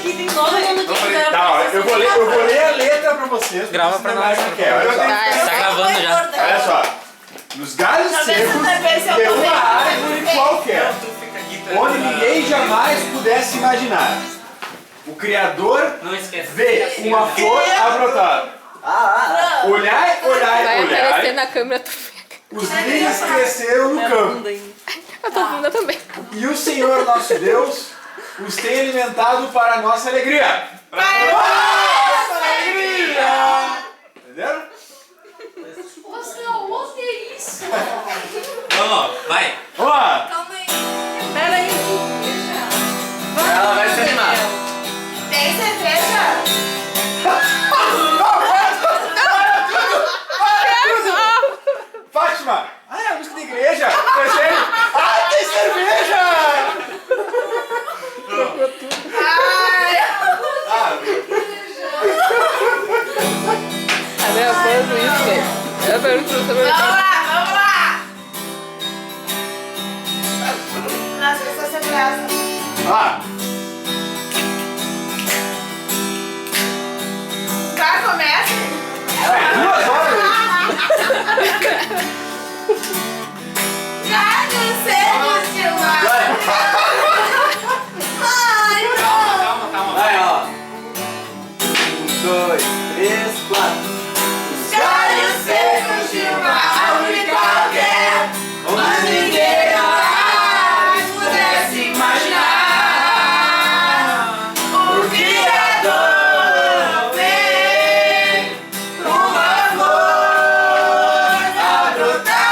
aqui tem todo mundo que quiser. Tá, ó, eu vou ler a letra pra vocês. Grava pra nós. Olha só. Tá gravando já. Olha só. Nos galhos secos de uma árvore qualquer, onde ninguém jamais pudesse imaginar, o Criador Não esquece. vê uma flor a brotar. Olhai, olhai, Vai aparecer olhai, na câmera. os lírios cresceram no campo, Eu tô bunda também. e o Senhor nosso Deus os tem alimentado para a nossa alegria. Para a nossa alegria! Entenderam? Nossa, que isso? Vamos, vai. Vamos lá! Calma aí. Pera aí. Ela vai se animar. Tem cerveja? Fátima! Ah, é a música da igreja! Presente! Ah, tem cerveja! Ai. A minha fã do isso, velho. Eu pergunto sobre Vamos lá, vamos lá. Nossa, eu sou sem graça. Ah! Tá, começa. É, 2 horas! Já cansei de lá. Ai, não. Calma. Vai, ó. 1, 2, 3, 4. Galhos secos de uma árvore qualquer, onde ninguém jamais pudesse imaginar. O Criador vem uma flor a brotar.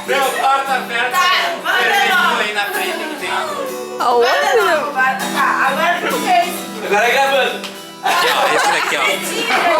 Meu, corta perto. Tá, manda Vermelhinho não. aí na frente que tem. aonde, Manda meu? não, vai. Tá, agora que fez. Agora é gravando. Aqui, ó. Esse daqui, ó. Mentira.